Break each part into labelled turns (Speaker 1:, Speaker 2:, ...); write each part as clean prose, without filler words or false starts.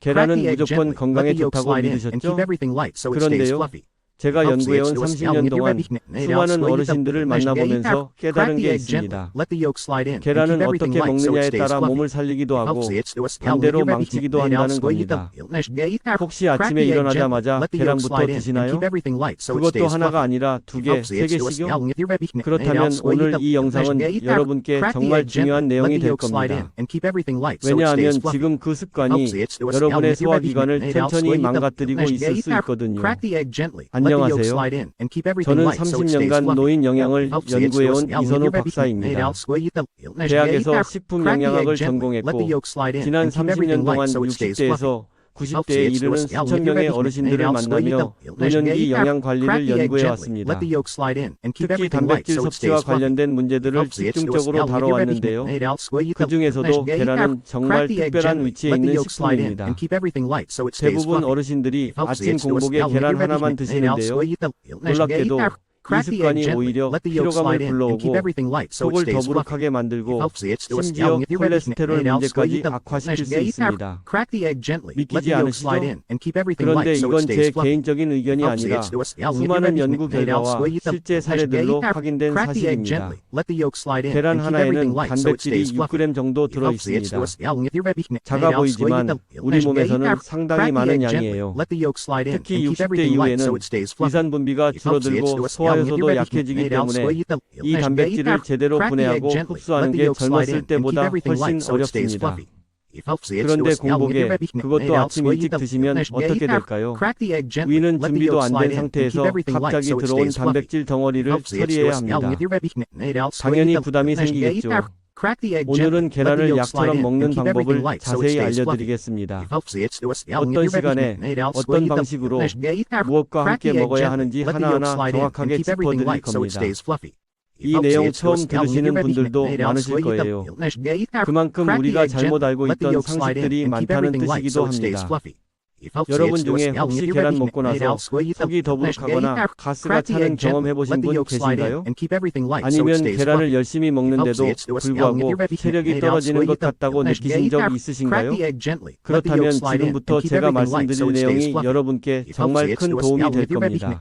Speaker 1: 계란은 무조건 건강에 좋다고 믿으셨죠? 그런데요, 제가 연구해온 30년 동안 수많은 어르신들을 만나보면서 깨달은 게 있습니다. 계란은 어떻게 먹느냐에 따라 몸을 살리기도 하고 반대로 망치기도 한다는 겁니다. 혹시 아침에 일어나자마자 계란부터 드시나요? 그것도 하나가 아니라 2개, 3개씩요? 그렇다면 오늘 이 영상은 여러분께 정말 중요한 내용이 될 겁니다. 왜냐하면 지금 그 습관이 여러분의 소화기관을 천천히 망가뜨리고 있을 수 있거든요. 안녕하세요. 저는 30년간 노인 영양을 연구해온 이선우 박사입니다. 대학에서 식품영양학을 전공했고 지난 30년 동안 60대에서 90대에 이르는 수천 명의 어르신들을 만나며 노년기 영양관리를 연구해왔습니다. 특히 단백질 섭취와 관련된 문제들을 집중적으로 다뤄왔는데요. 그 중에서도 계란은 정말 특별한 위치에 있는 식품입니다. 대부분 어르신들이 아침 공복에 계란 하나만 드시는데요. 놀랍게도 이 습관이 오히려 피로감을 불러오고 속을 더부룩하게 만들고 심지어 콜레스테롤 문제까지 악화시킬 수 있습니다. 믿기지 않으시죠? 그런데 이건 제 개인적인 의견이 아니라 수많은 연구 결과와 실제 사례들로 확인된 사실입니다. 계란 하나에는 단백질이 6g 정도 들어있습니다. 작아 보이지만 우리 몸에서는 상당히 많은 양이에요. 특히 60대 이후에는 위산 분비가 줄어들고 소화효소도 약해지기 때문에 이 단백질을 제대로 분해하고 흡수하는 게 젊었을 때보다 훨씬 어렵습니다. 그런데 공복에 그것도 아침 일찍 드시면 어떻게 될까요? 위는 준비도 안 된 상태에서 갑자기 들어온 단백질 덩어리를 처리해야 합니다. 당연히 부담이 생기겠죠. 오늘은 계란을 약처럼 먹는 방법을 자세히 알려드리겠습니다. 어떤 시간에, 어떤 방식으로, 무엇과 함께 먹어야 하는지 하나하나 정확하게 짚어드릴 겁니다. 이 내용 처음 들으시는 분들도 많으실 거예요. 그만큼 우리가 잘못 알고 있던 상식들이 많다는 뜻이기도 합니다. 여러분 중에 혹시 계란 먹고 나서 속이 더부룩하거나 가스가 차는 경험 해보신 분 계신가요? 아니면 계란을 열심히 먹는데도 불구하고 체력이 떨어지는 것 같다고 느끼신 적 있으신가요? 그렇다면 지금부터 제가 말씀드릴 내용이 여러분께 정말 큰 도움이 될 겁니다.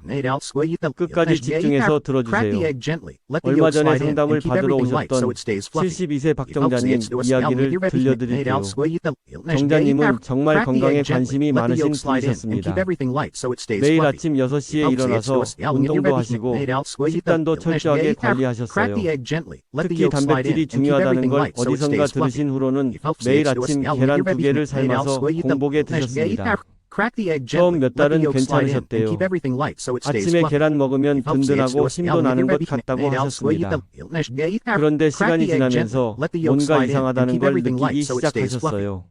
Speaker 1: 끝까지 집중해서 들어주세요. 얼마 전에 상담을 받으러 오셨던 72세 박정자님 이야기를 들려드릴게요. 정자님은 정말 건강에 관심이 많으신 분이셨습니다. 매일 아침 6시에 일어나서 운동도 하시고 식단도 철저하게 관리하셨어요. 특히 단백질이 중요하다는 걸 어디선가 들으신 후로는 매일 아침 계란 2개를 삶아서 공복에 드셨습니다. 처음 몇 달은 괜찮으셨대요. 아침에 계란 먹으면 든든하고 힘도 나는 것 같다고 하셨습니다. 그런데 시간이 지나면서 뭔가 이상하다는 걸 느끼기 시작하셨어요.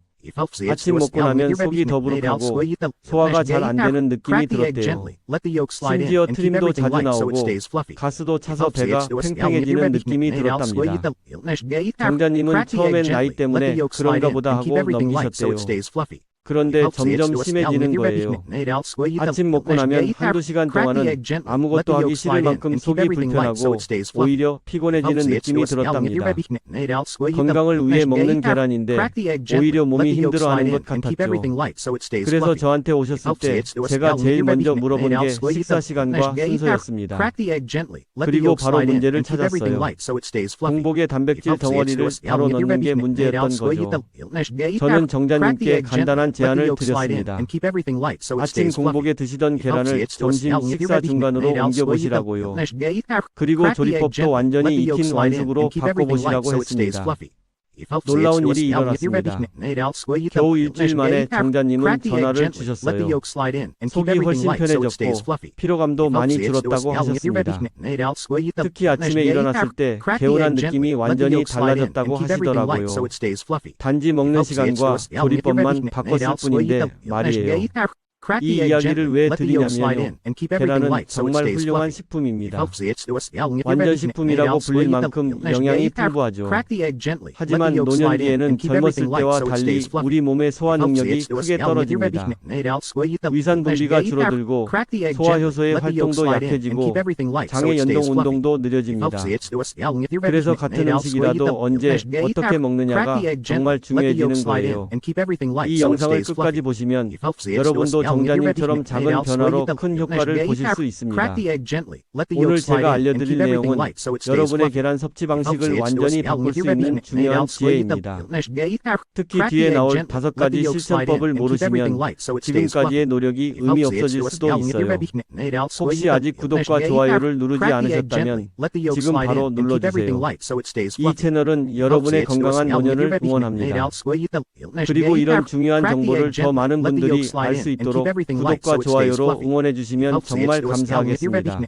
Speaker 1: 아침 먹고 나면 속이 더부룩하고 소화가 잘 안 되는 느낌이 들었대요. 심지어 트림도 자주 나오고 가스도 차서 배가 팽팽해지는 느낌이 들었답니다. 정자님은 처음엔 나이 때문에 그런가 보다 하고 넘기셨대요. 그런데 점점 심해지는 거예요. 아침 먹고 나면 한두 시간 동안은 아무것도 하기 싫을 만큼 속이 불편하고 오히려 피곤해지는 느낌이 들었답니다. 건강을 위해 먹는 계란인데 오히려 몸이 힘들어하는 것 같았죠. 그래서 저한테 오셨을 때 제가 제일 먼저 물어본 게 식사 시간과 순서였습니다. 그리고 바로 문제를 찾았어요. 공복에 단백질 덩어리를 바로 넣는 게 문제였던 거죠. 저는 정자님께 간단한 제안을 드렸습니다. 아침 공복에 드시던 계란을 점심 식사 중간으로 옮겨보시라고요. 그리고 조리법도 완전히 익힌 완숙으로 바꿔보시라고 했습니다. 놀라운 일이 일어났습니다. 겨우 일주일 만에 정자님은 전화를 주셨어요. 속이 훨씬 편해졌고 피로감도 많이 줄었다고 하셨습니다. 특히 아침에 일어났을 때 개운한 느낌이 완전히 달라졌다고 하시더라고요. 단지 먹는 시간과 조리법만 바꿨을 뿐인데 말이에요. 이 이야기를 왜 드리냐면요. 계란은 정말 훌륭한 식품입니다. 완전 식품이라고 불릴 만큼 영양이 풍부하죠. 하지만 노년기에는 젊었을 때와 달리 우리 몸의 소화 능력이 크게 떨어집니다. 위산 분비가 줄어들고 소화효소의 활동도 약해지고 장의 연동 운동도 느려집니다. 그래서 같은 음식이라도 언제 어떻게 먹느냐가 정말 중요해지는 거예요. 이 영상을 끝까지 보시면 여러분도 정자님처럼 작은 변화로 큰 효과를 보실 수 있습니다. 오늘 제가 알려드릴 내용은 여러분의 계란 섭취 방식을 완전히 바꿀 수 있는 중요한 지혜입니다. 특히 뒤에 나올 5가지 실천법을 모르시면 지금까지의 노력이 의미 없어질 수도 있어요. 혹시 아직 구독과 좋아요를 누르지 않으셨다면 지금 바로 눌러주세요. 이 채널은 여러분의 건강한 노년을 응원합니다. 그리고 이런 중요한 정보를 더 많은 분들이 알 수 있도록 구독과 좋아요로 응원해 주시면 정말 감사하겠습니다.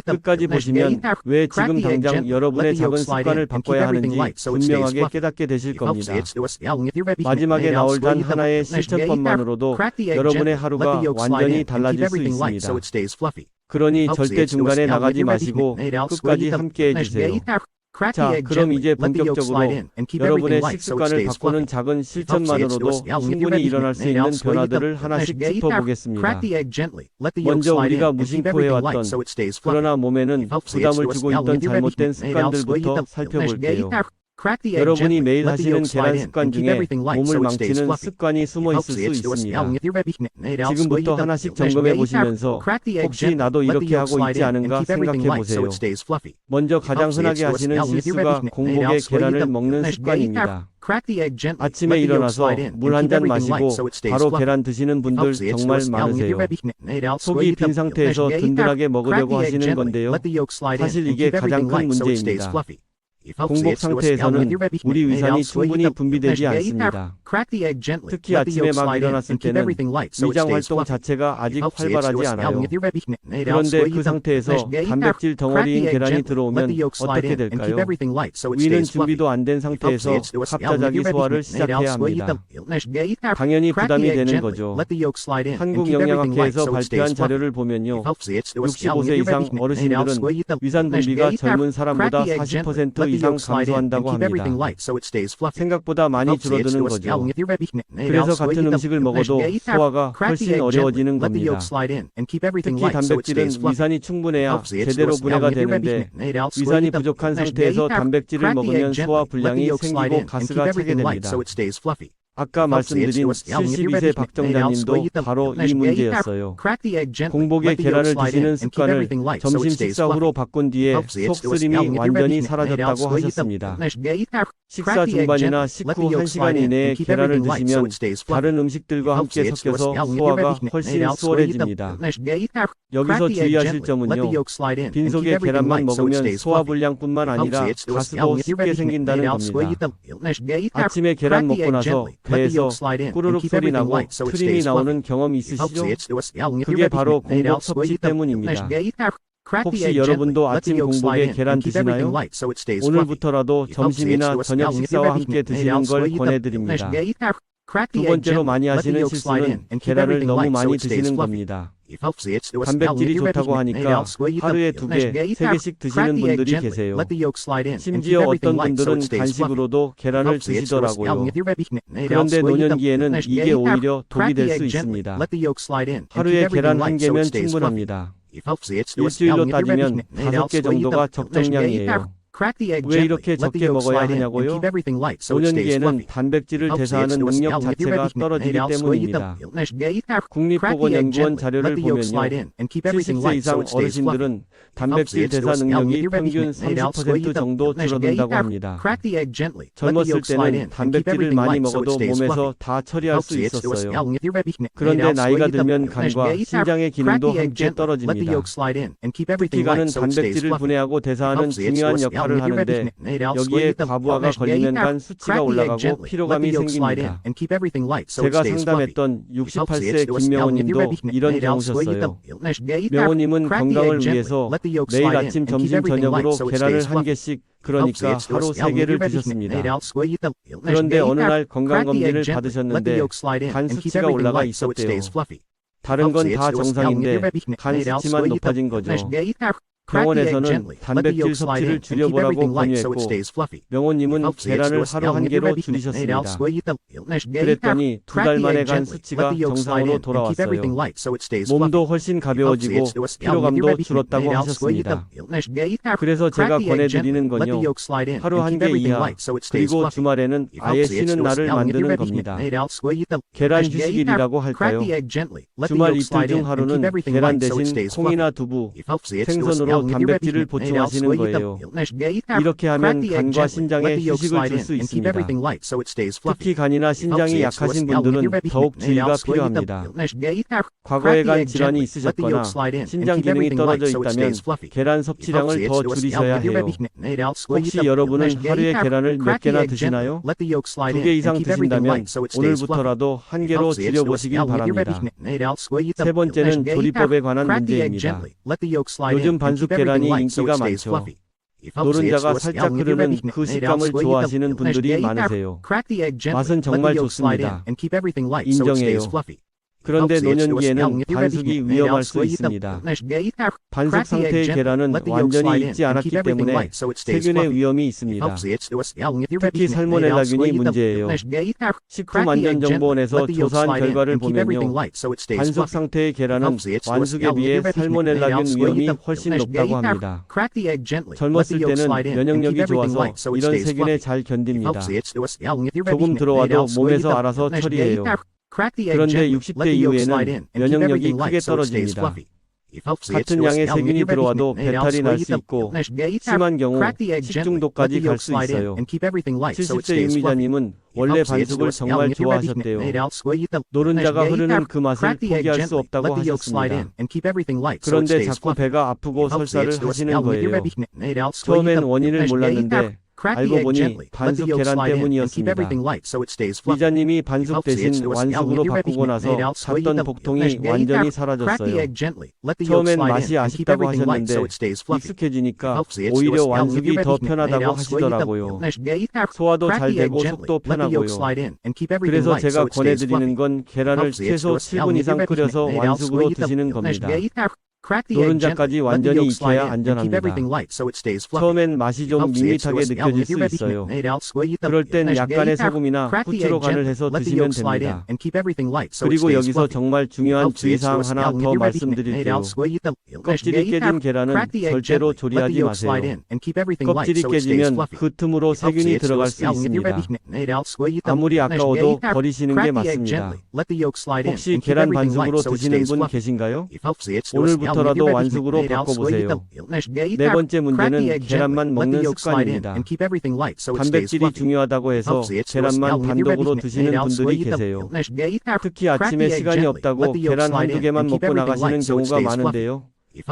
Speaker 1: 끝까지 보시면 왜 지금 당장 여러분의 작은 습관을 바꿔야 하는지 분명하게 깨닫게 되실 겁니다. 마지막에 나올 단 하나의 실천법만으로도 여러분의 하루가 완전히 달라질 수 있습니다. 그러니 절대 중간에 나가지 마시고 끝까지 함께 해주세요. 자, 그럼 이제 본격적으로 여러분의 식습관을 바꾸는 작은 실천만으로도 충분히 일어날 수 있는 변화들을 하나씩 짚어보겠습니다. 먼저 우리가 무심코 해왔던 그러나 몸에는 부담을 주고 있던 잘못된 습관들부터 살펴볼게요. 여러분이 매일 하시는 계란 습관 중에 몸을 망치는 습관이 숨어 있을 수 있습니다. 지금부터 하나씩 점검해 보시면서 혹시 나도 이렇게 하고 있지 않은가 생각해 보세요. 먼저 가장 흔하게 하시는 실수가 공복에 계란을 먹는 습관입니다. 아침에 일어나서 물 한 잔 마시고 바로 계란 드시는 분들 정말 많으세요. 속이 빈 상태에서 든든하게 먹으려고 하시는 건데요. 사실 이게 가장 큰 문제입니다. 공복 상태에서는 우리 위산이 충분히 분비되지 않습니다. 특히 아침에 막 일어났을 때는 위장 활동 자체가 아직 활발하지 않아요. 그런데 그 상태에서 단백질 덩어리인 계란이 들어오면 어떻게 될까요? 위는 준비도 안 된 상태에서 갑자기 소화를 시작해야 합니다. 당연히 부담이 되는 거죠. 한국영양학회에서 발표한 자료를 보면요. 65세 이상 어르신들은 위산 분비가 젊은 사람보다 40% 이상 감소한다고 합니다. 생각보다 많이 줄어드는 거죠. 그래서 같은 음식을 먹어도 소화가 훨씬 어려워지는 겁니다. 특히 단백질은 위산이 충분해야 제대로 분해가 되는데 위산이 부족한 상태에서 단백질을 먹으면 소화 불량이 생기고 가스가 차게 됩니다. 아까 말씀드린 72세 박정자님도 바로 이 문제였어요. 공복에 계란을 드시는 습관을 점심 식사 후로 바꾼 뒤에 속쓰림이 완전히 사라졌다고 하셨습니다. 식사 중반이나 식후 1시간 이내에 계란을 드시면 다른 음식들과 함께 섞여서 소화가 훨씬 수월해집니다. 여기서 주의하실 점은요. 빈속에 계란만 먹으면 소화불량뿐만 아니라 가스도 쉽게 생긴다는 겁니다. 아침에 계란 먹고 나서 배에서 꾸르륵 소리 나고 트림이 나오는 경험 있으시죠? 그게 바로 공복 섭취 때문입니다. 혹시 여러분도 아침 공복에 계란 드시나요? 오늘부터라도 점심이나 저녁 식사와 함께 드시는 걸 권해드립니다. 두 번째로 많이 하시는 실수는 계란을 너무 많이 드시는 겁니다. 단백질이 좋다고 하니까 하루에 2개, 3개씩 드시는 분들이 계세요. 심지어 어떤 분들은 간식으로도 계란을 드시더라고요. 그런데 노년기에는 이게 오히려 독이 될 수 있습니다. 하루에 계란 1개면 충분합니다. 일주일로 따지면 5개 정도가 적정량이에요. 왜 이렇게 적게 먹어야 하냐고요? 노년기에는 단백질을 대사하는 능력 자체가 떨어지기 때문입니다. 국립보건연구원 자료를 보면요. 70세 이상 어르신들은 단백질 대사 능력이 평균 30% 정도 줄어든다고 합니다. 젊었을 때는 단백질을 많이 먹어도 몸에서 다 처리할 수 있었어요. 그런데 나이가 들면 간과 신장의 기능도 함께 떨어집니다. 특히 간은 단백질을 분해하고 대사하는 중요한 역할을 하는데 여기에 과부하가 걸리면 간 수치가 올라가고 피로감이 생깁니다. 제가 상담했던 68세 김명호님도 이런 경우셨어요. 명호님은 건강을 위해서 매일 아침 점심 저녁으로 계란을 1개씩 그러니까 하루 3개를 드셨습니다. 그런데 어느 날 건강검진을 받으셨는데 간 수치가 올라가 있었대요. 다른 건 다 정상인데 간 수치만 높아진 거죠. 병원에서는 단백질 섭취를 줄여보라고 권유했고 명호님은 계란을 하루 한 개로 줄이셨습니다. 그랬더니 2달 만에 간 수치가 정상으로 돌아왔어요. 몸도 훨씬 가벼워지고 피로감도 줄었다고 하셨습니다. 그래서 제가 권해드리는 건요. 하루 한 개 이하 그리고 주말에는 아예 쉬는 날을 만드는 겁니다. 계란 휴식일이라고 할까요? 주말 이틀 중 하루는 계란 대신 콩이나 두부, 생선으로 단백질을 보충하시는 거예요. 이렇게 하면 간과 신장에 휴식을 줄 수 있습니다. 특히 간이나 신장이 약하신 분들은 더욱 주의가 필요합니다. 과거에 간 질환이 있으셨거나 신장 기능이 떨어져 있다면 계란 섭취량을 더 줄이셔야 해요. 혹시 여러분은 하루에 계란을 몇 개나 드시나요? 2개 이상 드신다면 오늘부터라도 한 개로 줄여보시길 바랍니다. 세 번째는 조리법에 관한 문제입니다. 요즘 반숙 계란이 인기가 많죠. 노른자가 살짝 흐르는 그 식감을 좋아하시는 분들이 많으세요. 맛은 정말 좋습니다. 인정해요. 그런데 노년기에는 반숙이 위험할 수 있습니다. 반숙 상태의 계란은 완전히 익지 않았기 때문에 세균의 위험이 있습니다. 특히 살모넬라균이 문제예요. 식품안전정보원에서 조사한 결과를 보면요. 반숙 상태의 계란은 완숙에 비해 살모넬라균 위험이 훨씬 높다고 합니다. 젊었을 때는 면역력이 좋아서 이런 세균에 잘 견딥니다. 조금 들어와도 몸에서 알아서 처리해요. 그런데 60대 이후에는 면역력이 크게 떨어집니다. 같은 양의 세균이 들어와도 배탈이 날 수 있고 심한 경우 식중독까지 갈 수 있어요. 70대 유미자님은 원래 반숙을 정말 좋아하셨대요. 노른자가 흐르는 그 맛을 포기할 수 없다고 하셨습니다. 그런데 자꾸 배가 아프고 설사를 하시는 거예요. 처음엔 원인을 몰랐는데 알고 보니 반숙 계란 때문이었습니다. 이자님이 반숙 대신 완숙으로 바꾸고 나서 샀던 복통이 완전히 사라졌어요. 처음엔 맛이 아쉽다고 하셨는데 익숙해지니까 오히려 완숙이 더 편하다고 하시더라고요. 소화도 잘 되고 속도 편하고요. 그래서 제가 권해드리는 건 계란을 최소 7분 이상 끓여서 완숙으로 드시는 겁니다. 노른자까지 완전히 익혀야 안전합니다. 처음엔 맛이 좀 밋밋하게 느껴질 수 있어요. 그럴 땐 약간의 소금이나 후추로 간을 해서 드시면 됩니다. 그리고 여기서 정말 중요한 주의사항 하나 더 말씀드릴게요. 껍질이 깨진 계란은 절대로 조리하지 마세요. 껍질이 깨지면 그 틈으로 세균이 들어갈 수 있습니다. 아무리 아까워도 버리시는 게 맞습니다. 혹시 계란 반숙으로 드시는 분 계신가요? 오늘부터 라도 완숙으로 바꿔보세요. 네 번째 문제는 계란만 먹는 습관입니다. 단백질이 중요하다고 해서 계란만 단독으로 드시는 분들이 계세요. 특히 아침에 시간이 없다고 계란 한두 개만 먹고 나가시는 경우가 많은데요.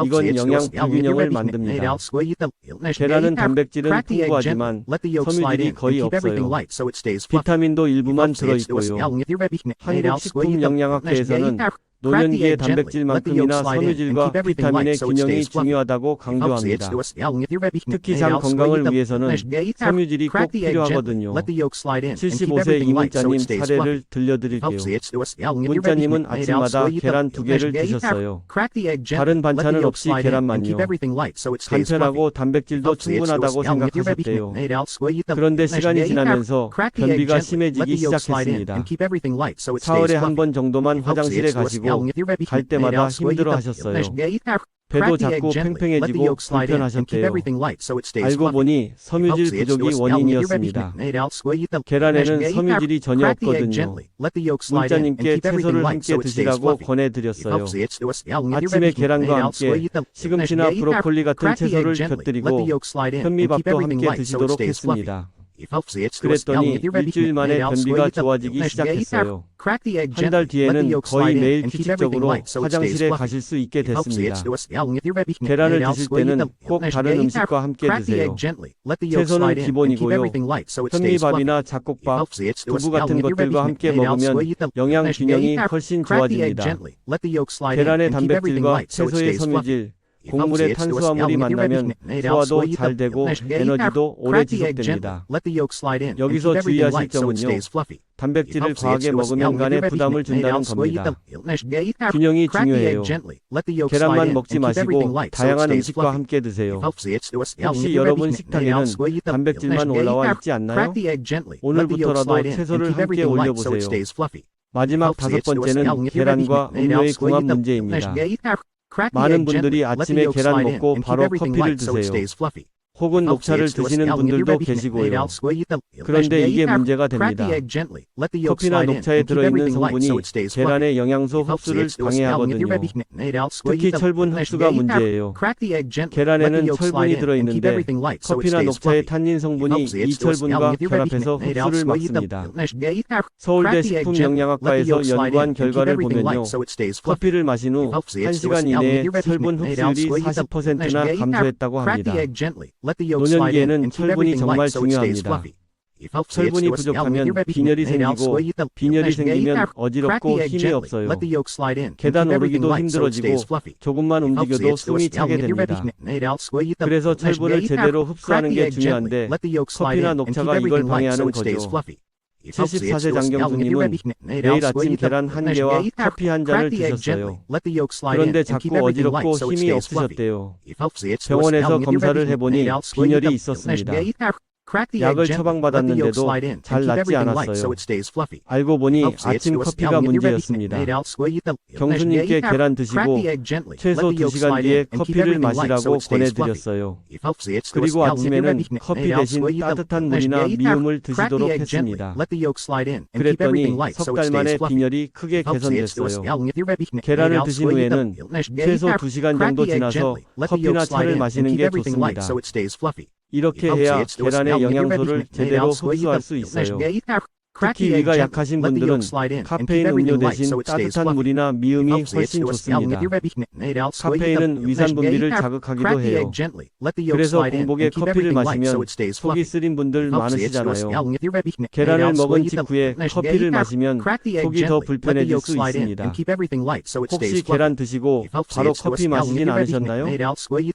Speaker 1: 이건 영양 불균형을 만듭니다. 계란은 단백질은 풍부하지만 섬유질이 거의 없어요. 비타민도 일부만 들어있고요. 한국식품영양학회에서는 노년기의 단백질만큼이나 섬유질과 비타민의 균형이 중요하다고 강조합니다. 특히 장 건강을 위해서는 섬유질이 꼭 필요하거든요. 75세 이문자님 사례를 들려드릴게요. 문자님은 아침마다 계란 2개를 드셨어요. 다른 반찬은 없이 계란만요. 간편하고 단백질도 충분하다고 생각하셨대요. 그런데 시간이 지나면서 변비가 심해지기 시작했습니다. 4월에 한 번 정도만 화장실에 가시고 갈 때마다 힘들어 하셨어요. 배도 자꾸 팽팽해지고 불편하셨대요. 알고 보니 섬유질 부족이 원인이었습니다. 계란에는 섬유질이 전혀 없거든요. 문자님께 채소를 함께 드시라고 권해드렸어요. 아침에 계란과 함께 시금치나 브로콜리 같은 채소를 곁들이고 현미밥도 함께 드시도록 했습니다. 그랬더니 일주일 만에 변비가 좋아지기 시작했어요. 한 달 뒤에는 거의 매일 규칙적으로 화장실에 가실 수 있게 됐습니다. 계란을 드실 때는 꼭 다른 음식과 함께 드세요. 채소는 기본이고요. 현미밥이나 잡곡밥, 두부 같은 것들과 함께 먹으면 영양 균형이 훨씬 좋아집니다. 계란의 단백질과 채소의 섬유질, 곡물에 탄수화물이 만나면 소화도 잘 되고 에너지도 오래 지속됩니다. 여기서 주의하실 점은요. 단백질을 과하게 먹으면 간에 부담을 준다는 겁니다. 균형이 중요해요. 계란만 먹지 마시고 다양한 음식과 함께 드세요. 혹시 여러분 식탁에는 단백질만 올라와 있지 않나요? 오늘부터라도 채소를 함께 올려보세요. 마지막 5번째는 계란과 음료의 궁합 문제입니다. 많은 분들이 아침에 계란 먹고 바로 커피를 드세요. 혹은 녹차를 드시는 분들도 계시고요. 그런데 이게 문제가 됩니다. 커피나 녹차에 들어있는 성분이 계란의 영양소 흡수를 방해하거든요. 특히 철분 흡수가 문제예요. 계란에는 철분이 들어있는데 커피나 녹차의 탄닌 성분이 이 철분과 결합해서 흡수를 막습니다. 서울대 식품영양학과에서 연구한 결과를 보면요. 커피를 마신 후 1시간 이내에 철분 흡수율이 40%나 감소했다고 합니다. 노년기에는 철분이 정말 중요합니다. 철분이 부족하면 빈혈이 생기고 빈혈이 생기면 어지럽고 힘이 없어요. 계단 오르기도 힘들어지고 조금만 움직여도 숨이 차게 됩니다. 그래서 철분을 제대로 흡수하는 게 중요한데 커피나 녹차가 이걸 방해하는 거죠. 74세 장경수님은 매일 아침 계란 1개와 커피 1잔을 드셨어요. 그런데 자꾸 어지럽고 힘이 없으셨대요. 병원에서 검사를 해보니 빈혈이 있었습니다. 약을 처방받았는데도 잘 낫지 않았어요. 알고 보니 아침 커피가 문제였습니다. 경수님께 계란 드시고 최소 2시간 뒤에 커피를 마시라고 권해드렸어요. 그리고 아침에는 커피 대신 따뜻한 물이나 미음을 드시도록 했습니다. 그랬더니 석 달 만에 빈혈이 크게 개선됐어요. 계란을 드신 후에는 최소 2시간 정도 지나서 커피나 차를 마시는 게 좋습니다. 이렇게 해야 계란의 영양소를 제대로 흡수할 수 있어요. 특히 위가 약하신 분들은 카페인 음료 대신 따뜻한 물이나 미음이 훨씬 좋습니다. 카페인은 위산 분비를 자극하기도 해요. 그래서 공복에 커피를 마시면 속이 쓰린 분들 많으시잖아요. 계란을 먹은 직후에 커피를 마시면 속이 더 불편해질 수 있습니다. 혹시 계란 드시고 바로 커피 마시진 않으셨나요?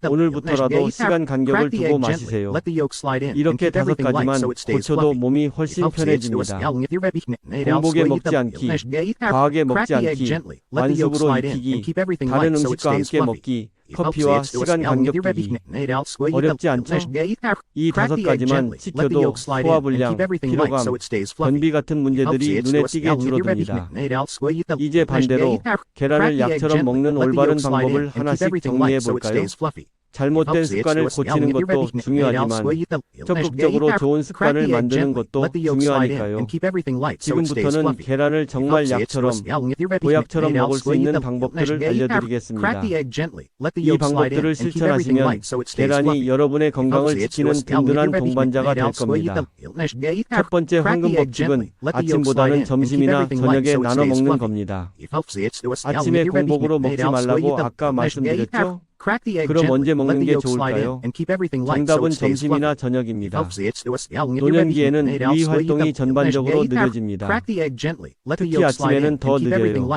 Speaker 1: 오늘부터라도 시간 간격을 두고 마시세요. 이렇게 5가지만 고쳐도 몸이 훨씬 편해집니다. 공복에 먹지 않기, 과하게 먹지 않기, 완숙으로 익히기, 다른 음식과 함께 먹기, 커피와 시간 간격 두기. 어렵지 않죠? 이 5가지만 지켜도 소화불량, 피로감, 변비 같은 문제들이 눈에 띄게 줄어듭니다. 이제 반대로 계란을 약처럼 먹는 올바른 방법을 하나씩 정리해 볼까요? 잘못된 습관을 고치는 것도 중요하지만 적극적으로 좋은 습관을 만드는 것도 중요하니까요. 지금부터는 계란을 정말 약처럼, 보약처럼 먹을 수 있는 방법들을 알려드리겠습니다. 이 방법들을 실천하시면 계란이 여러분의 건강을 지키는 든든한 동반자가 될 겁니다. 첫 번째 황금 법칙은 아침보다는 점심이나 저녁에 나눠 먹는 겁니다. 아침에 공복으로 먹지 말라고 아까 말씀드렸죠? 그럼 언제 먹는 게 좋을까요? 정답은 점심이나 저녁입니다. 노년기에는 위 활동이 전반적으로 느려집니다. 특히 아침에는 더 느려요.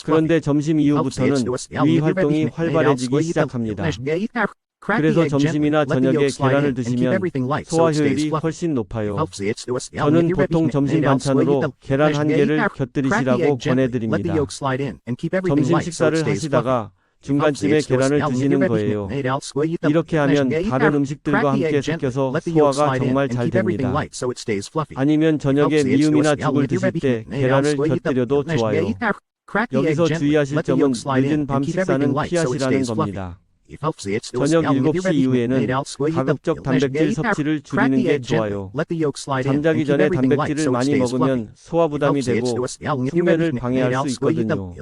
Speaker 1: 그런데 점심 이후부터는 위 활동이 활발해지기 시작합니다. 그래서 점심이나 저녁에 계란을 드시면 소화 효율이 훨씬 높아요. 저는 보통 점심 반찬으로 계란 1개를 곁들이시라고 권해드립니다. 점심 식사를 하시다가 중간쯤에 계란을 드시는 거예요. 이렇게 하면 다른 음식들과 함께 섞여서 소화가 정말 잘 됩니다. 아니면 저녁에 미음이나 죽을 드실 때 계란을 곁들여도 좋아요. 여기서 주의하실 점은 늦은 밤 식사는 피하시라는 겁니다. 저녁 7시 이후에는 가급적 단백질 섭취를 줄이는 게 좋아요. 잠자기 전에 단백질을 많이 먹으면 소화 부담이 되고 숙면을 방해할 수 있거든요.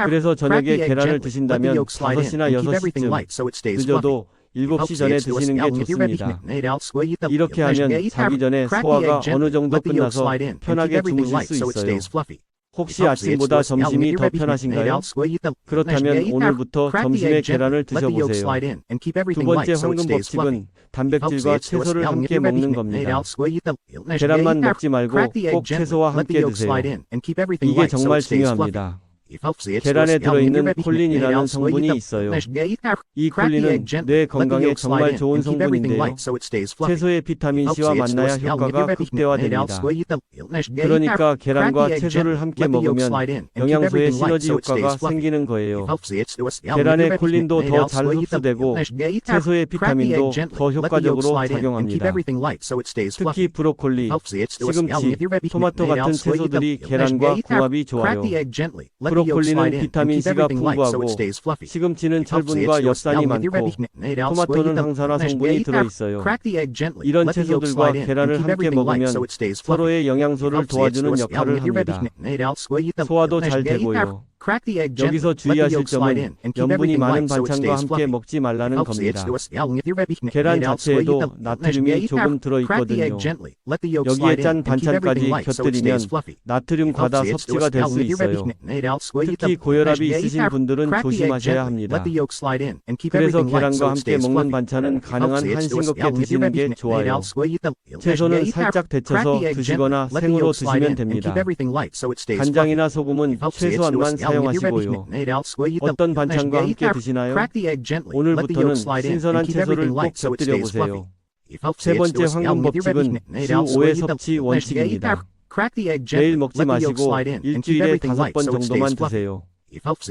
Speaker 1: 그래서 저녁에 계란을 드신다면 5시나 6시쯤, 늦어도 7시 전에 드시는 게 좋습니다. 이렇게 하면 자기 전에 소화가 어느 정도 끝나서 편하게 주무실 수 있어요. 혹시 아침보다 점심이 더 편하신가요? 그렇다면 오늘부터 점심에 계란을 드셔보세요. 두 번째 황금 법칙은 단백질과 채소를 함께 먹는 겁니다. 계란만 먹지 말고 꼭 채소와 함께 드세요. 이게 정말 중요합니다. 계란에 들어있는 콜린이라는 성분이 있어요. 이 콜린은 뇌 건강에 정말 좋은 성분인데요. 채소의 비타민C와 만나야 효과가 극대화됩니다. 그러니까 계란과 채소를 함께 먹으면 영양소의 시너지 효과가 생기는 거예요. 계란의 콜린도 더 잘 흡수되고 채소의 비타민도 더 효과적으로 작용합니다. 특히 브로콜리, 시금치, 토마토 같은 채소들이 계란과 궁합이 좋아요. 브로콜리는 비타민C가 풍부하고 시금치는 철분과 엽산이 많고 토마토는 항산화 성분이 들어있어요. 이런 채소들과 계란을 함께 먹으면 서로의 영양소를 도와주는 역할을 합니다. 소화도 잘 되고요. 여기서 주의하실 점은 염분이 많은 반찬과 함께 먹지 말라는 겁니다. 계란 자체에도 나트륨이 조금 들어있거든요. 여기에 짠 반찬까지 곁들이면 나트륨 과다 섭취가 될 수 있어요. 특히 고혈압이 있으신 분들은 조심하셔야 합니다. 그래서 계란과 함께 먹는 반찬은 가능한 한싱겁게 드시는 게 좋아요. 채소는 살짝 데쳐서 드시거나 생으로 드시면 됩니다. 간장이나 소금은 최소한만 사용하시고요. 어떤 반찬과 함께 드시나요? 오늘부터는 신선한 채소를 꼭 곁들여 보세요. 세 번째 황금 법칙은 주 5회 섭취 원칙입니다. 매일 먹지 마시고 일주일에 5번 정도만 드세요.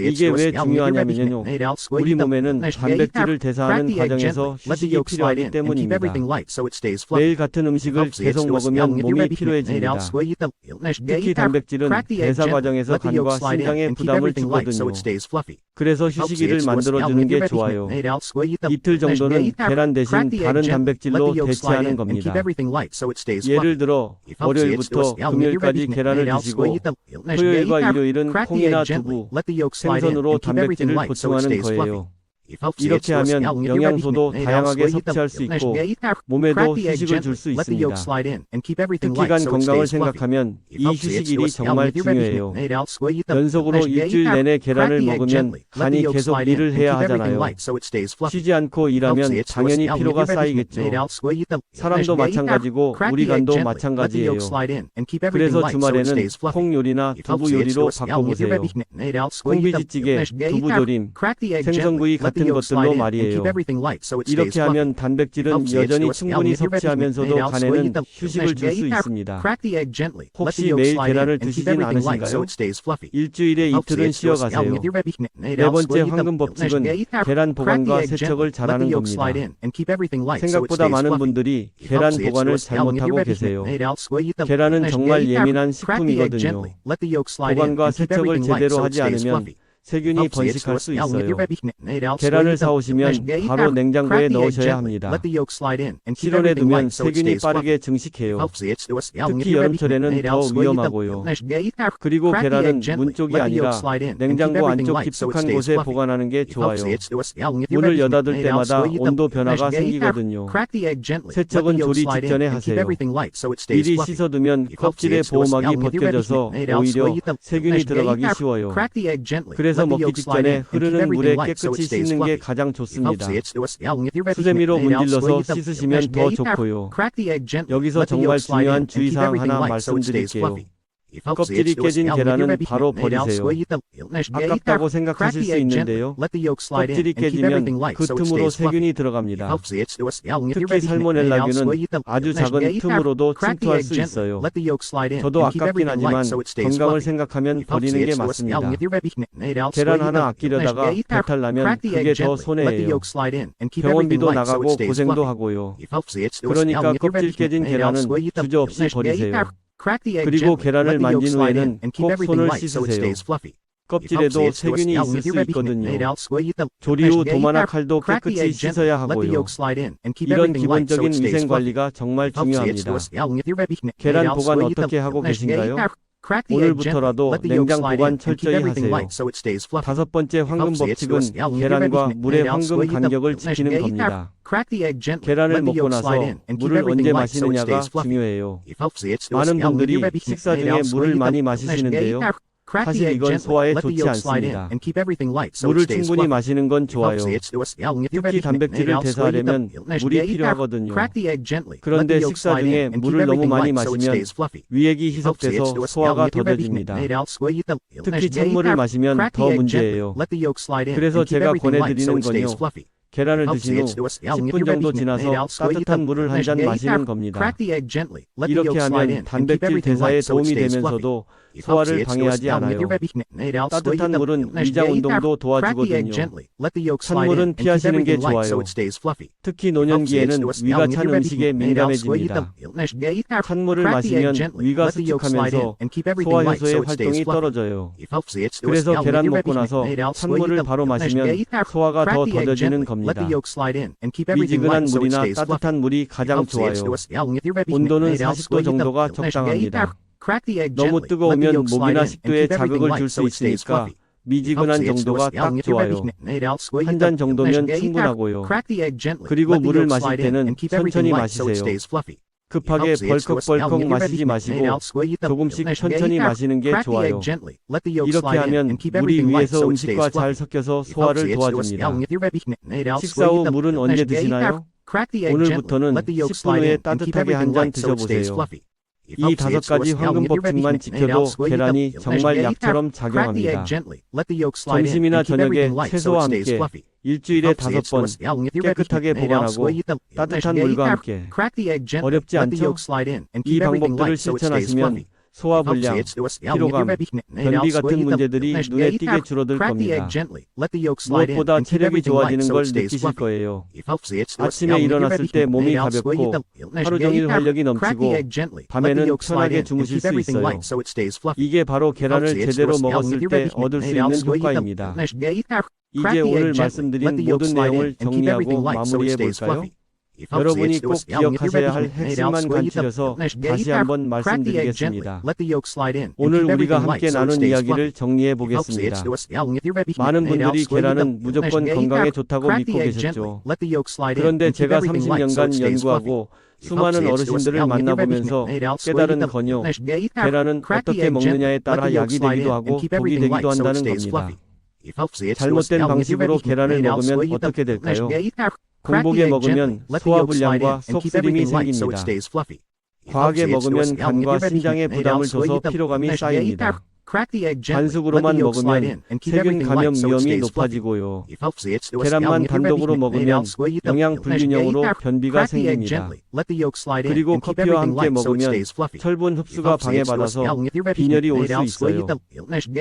Speaker 1: 이게 왜 중요하냐면요. 우리 몸에는 단백질을 대사하는 과정에서 휴식이 필요하기 때문입니다. 매일 같은 음식을 계속 먹으면 몸이 피로해집니다. 특히 단백질은 대사 과정에서 간과 심장에 부담을 주거든요. 그래서 휴식일을 만들어주는 게 좋아요. 이틀 정도는 계란 대신 다른 단백질로 대체하는 겁니다. 예를 들어 월요일부터 금요일까지 계란을 드시고 토요일과 일요일은 콩이나 두부, 생선으로 단백질을 보충하는 거예요. 이렇게 하면 영양소도 다양하게 섭취할 수 있고 몸에도 휴식을 줄 수 있습니다. 특히 간 건강을 생각하면 이 휴식일이 정말 중요해요. 연속으로 일주일 내내 계란을 먹으면 간이 계속 일을 해야 하잖아요. 쉬지 않고 일하면 당연히 피로가 쌓이겠죠. 사람도 마찬가지고 우리 간도 마찬가지예요. 그래서 주말에는 콩 요리나 두부 요리로 바꿔보세요. 콩비지찌개, 두부조림, 생선구이 같은 것들로 말이에요. 이렇게 하면 단백질은 여전히 충분히 섭취하면서도 간에는 휴식을 줄 수 있습니다. 혹시 매일 계란을 드시진 않으신가요? 일주일에 이틀은 쉬어가세요. 네 번째 황금 법칙은 계란 보관과 세척을 잘하는 겁니다. 생각보다 많은 분들이 계란 보관을 잘못하고 계세요. 계란은 정말 예민한 식품이거든요. 보관과 세척을 제대로 하지 않으면 세균이 번식할 수 있어요. 계란을 사오시면 바로 냉장고에 넣으셔야 합니다. 실온에 두면 세균이 빠르게 증식해요. 특히 여름철에는 더 위험하고요. 그리고 계란은 문 쪽이 아니라 냉장고 안쪽 깊숙한 곳에 보관하는 게 좋아요. 문을 여닫을 때마다 온도 변화가 생기거든요. 세척은 조리 직전에 하세요. 미리 씻어두면 껍질의 보호막이 벗겨져서 오히려 세균이 들어가기 쉬워요. 그래서 먹기 직전에 흐르는 물에 깨끗이 씻는 게 가장 좋습니다. 수세미로 문질러서 씻으시면 더 좋고요. 여기서 정말 중요한 주의사항 하나 말씀드릴게요. 껍질이 깨진 계란은 바로 버리세요. 아깝다고 생각하실 수 있는데요. 껍질이 깨지면 그 틈으로 세균이 들어갑니다. 특히 살모넬라균은 아주 작은 틈으로도 침투할 수 있어요. 저도 아깝긴 하지만 건강을 생각하면 버리는 게 맞습니다. 계란 하나 아끼려다가 배탈 나면 그게 더 손해예요. 병원비도 나가고 고생도 하고요. 그러니까 껍질 깨진 계란은 주저없이 버리세요. 그리고 계란을 만진 후에는 꼭 손을 씻으세요. 껍질에도 세균이 있을 수 있거든요. 조리 후 도마나 칼도 깨끗이 씻어야 하고요. 이런 기본적인 위생 관리가 정말 중요합니다. 계란 보관 어떻게 하고 계신가요? 오늘부터라도 냉장 보관 철저히 하세요. 다섯 번째 황금 법칙은 계란과 물의 황금 간격을 지키는 겁니다. 계란을 먹고 나서 물을 언제 마시느냐가 중요해요. 많은 분들이 식사 중에 물을 많이 마시시는데요. 사실 이건 소화에 좋지 않습니다. 물을 충분히 마시는 건 좋아요. 특히 단백질을 대사하려면 물이 필요하거든요. 그런데 식사 중에 물을 너무 많이 마시면 위액이 희석돼서 소화가 더뎌집니다. 특히 찬물을 마시면 더 문제예요. 그래서 제가 권해드리는 건요. 계란을 드신 후 10분 정도 지나서 따뜻한 물을 한 잔 마시는 겁니다. 이렇게 하면 단백질 대사에 도움이 되면서도 소화를 방해하지 않아요. 따뜻한 물은 위장 운동도 도와주거든요. 찬물은 피하시는 게 좋아요. 특히 노년기에는 위가 찬 음식에 민감해집니다. 찬물을 마시면 위가 수축하면서 소화효소의 활동이 떨어져요. 그래서 계란 먹고 나서 찬물을 바로 마시면 소화가 더 더뎌지는 겁니다. 미지근한 물이나 따뜻한 물이 가장 좋아요. 온도는 40도 정도가 적당합니다. 너무 뜨거우면 목이나 식도에 자극을 줄 수 있으니까 미지근한 정도가 딱 좋아요. 한 잔 정도면 충분하고요. 그리고 물을 마실 때는 천천히 마시세요. 급하게 벌컥벌컥 마시지 마시고 조금씩 천천히 마시는 게 좋아요. 이렇게 하면 물이 위에서 음식과 잘 섞여서 소화를 도와줍니다. 식사 후 물은 언제 드시나요? 오늘부터는 10분 후에 따뜻하게 한 잔 드셔보세요. 이 5가지 황금법칙만 지켜도 계란이 정말 약처럼 작용합니다. 점심이나 저녁에 채소와 함께 일주일에 5번 깨끗하게 보관하고 따뜻한 물과 함께. 어렵지 않죠? 이 방법들을 실천하시면 소화불량, 피로감, 변비 같은 문제들이 눈에 띄게 줄어들 겁니다. 무엇보다 체력이 좋아지는 걸 느끼실 거예요. 아침에 일어났을 때 몸이 가볍고 하루 종일 활력이 넘치고 밤에는 편하게 주무실 수 있어요. 이게 바로 계란을 제대로 먹었을 때 얻을 수 있는 효과입니다. 이제 오늘 말씀드린 모든 내용을 정리하고 마무리해 볼까요? 여러분이 꼭 기억하셔야 할 핵심만 간추려서 다시 한번 말씀드리겠습니다. 오늘 우리가 함께 나눈 이야기를 정리해 보겠습니다. 많은 분들이 계란은 무조건 건강에 좋다고 믿고 계셨죠. 그런데 제가 30년간 연구하고 수많은 어르신들을 만나보면서 깨달은 건요. 계란은 어떻게 먹느냐에 따라 약이 되기도 하고 독이 되기도 한다는 겁니다. 잘못된 방식으로 계란을 먹으면 어떻게 될까요? 공복에 먹으면 소화불량과 속쓰림이 생깁니다. 과하게 먹으면 간과 심장에 부담을 줘서 피로감이 쌓입니다. 반숙으로만 먹으면 세균 감염 위험이 높아지고요. 계란만 단독으로 먹으면 영양 불균형으로 변비가 생깁니다. 그리고 커피와 함께 먹으면 철분 흡수가 방해받아서 빈혈이 올 수 있어요.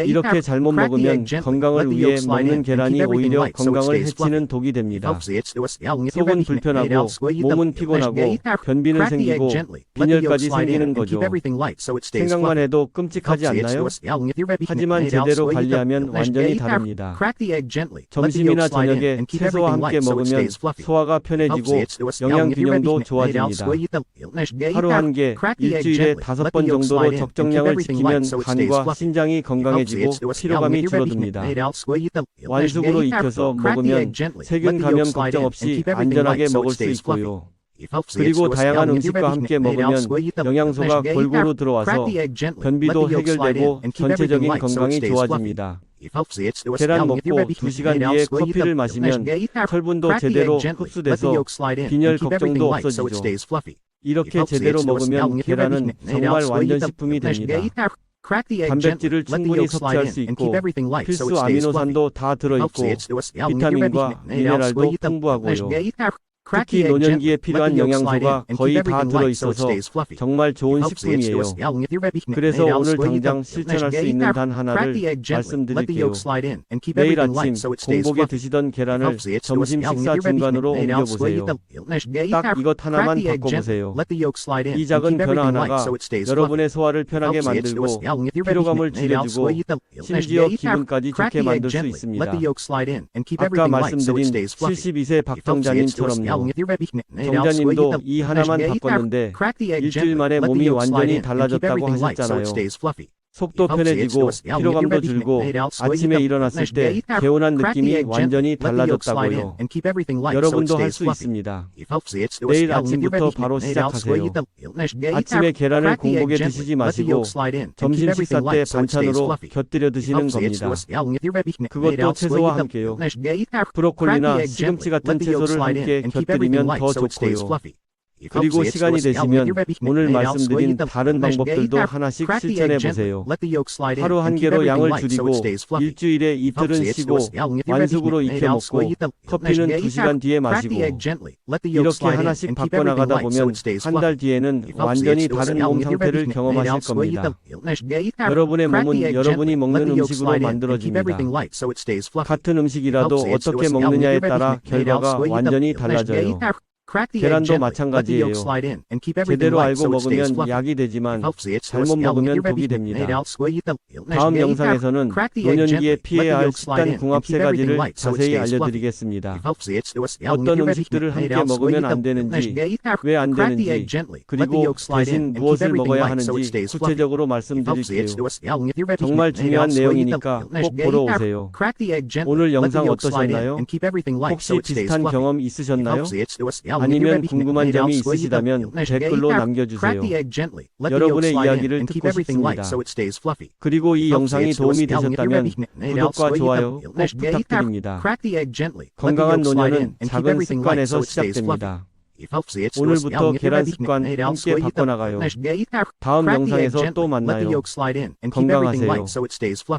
Speaker 1: 이렇게 잘못 먹으면 건강을 위해 먹는 계란이 오히려 건강을 해치는 독이 됩니다. 속은 불편하고 몸은 피곤하고 변비는 생기고 빈혈까지 생기는 거죠. 생각만 해도 끔찍하지 않나요? 하지만 제대로 관리하면 완전히 다릅니다. 점심이나 저녁에 채소와 함께 먹으면 소화가 편해지고 영양 균형도 좋아집니다. 하루 한 개, 일주일에 5번 정도로 적정량을 지키면 간과 신장이 건강해지고 피로감이 줄어듭니다. 완숙으로 익혀서 먹으면 세균 감염 걱정 없이 안전하게 먹을 수 있고요. 그리고 다양한 음식과 함께 먹으면 영양소가 골고루 들어와서 변비도 해결되고 전체적인 건강이 좋아집니다. 계란 먹고 2시간 뒤에 커피를 마시면 철분도 제대로 흡수돼서 빈혈 걱정도 없어지죠. 이렇게 제대로 먹으면 계란은 정말 완전식품이 됩니다. 단백질을 충분히 섭취할 수 있고 필수 아미노산도 다 들어있고 비타민과 미네랄도 풍부하고요. 특히 노년기에 필요한 영양소가 거의 다 들어있어서 정말 좋은 식품이에요. 그래서 오늘 당장 실천할 수 있는 단 하나를 말씀드릴게요. 매일 아침 공복에 드시던 계란을 점심 식사 중간으로 옮겨보세요. 딱 이것 하나만 바꿔보세요. 이 작은 변화 하나가 여러분의 소화를 편하게 만들고 피로감을 줄여주고 심지어 기분까지 좋게 만들 수 있습니다. 아까 말씀드린 72세 박정자님처럼요. 정자님도 이 하나만 바꿨는데 일주일 만에 몸이 완전히 달라졌다고 하셨잖아요. 속도 편해지고 피로감도 줄고 아침에 일어났을 때 개운한 느낌이 완전히 달라졌다고요. 여러분도 할 수 있습니다. 내일 아침부터 바로 시작하세요. 아침에 계란을 공복에 드시지 마시고 점심 식사 때 반찬으로 곁들여 드시는 겁니다. 그것도 채소와 함께요. 브로콜리나 시금치 같은 채소를 함께 곁들이면 더 좋고요. 그리고 시간이 되시면 오늘 말씀드린 다른 방법들도 하나씩 실천해 보세요. 하루 한 개로 양을 줄이고 일주일에 이틀은 쉬고 완숙으로 익혀 먹고 커피는 2시간 뒤에 마시고 이렇게 하나씩 바꿔나가다 보면 한 달 뒤에는 완전히 다른 몸 상태를 경험하실 겁니다. 여러분의 몸은 여러분이 먹는 음식으로 만들어집니다. 같은 음식이라도 어떻게 먹느냐에 따라 결과가 완전히 달라져요. 계란도 마찬가지예요. 제대로 알고 먹으면 약이 되지만 잘못 먹으면 독이 됩니다. 다음 영상에서는 노년기에 피해야 할 식단 궁합 3가지를 자세히 알려드리겠습니다. 어떤 음식들을 함께 먹으면 안 되는지, 왜 안 되는지, 그리고 대신 무엇을 먹어야 하는지 구체적으로 말씀드릴게요. 정말 중요한 내용이니까 꼭 보러 오세요. 오늘 영상 어떠셨나요? 혹시 비슷한 경험 있으셨나요? 아니면 궁금한 점이 있으시다면 댓글로 남겨주세요. 여러분의 이야기를 듣고 싶습니다. 그리고 이 영상이 도움이 되셨다면 구독과 좋아요 꼭 부탁드립니다. 건강한 노년은 작은 습관에서 시작됩니다. 오늘부터 계란 습관 함께 바꿔나가요. 다음 영상에서 또 만나요. 건강하세요.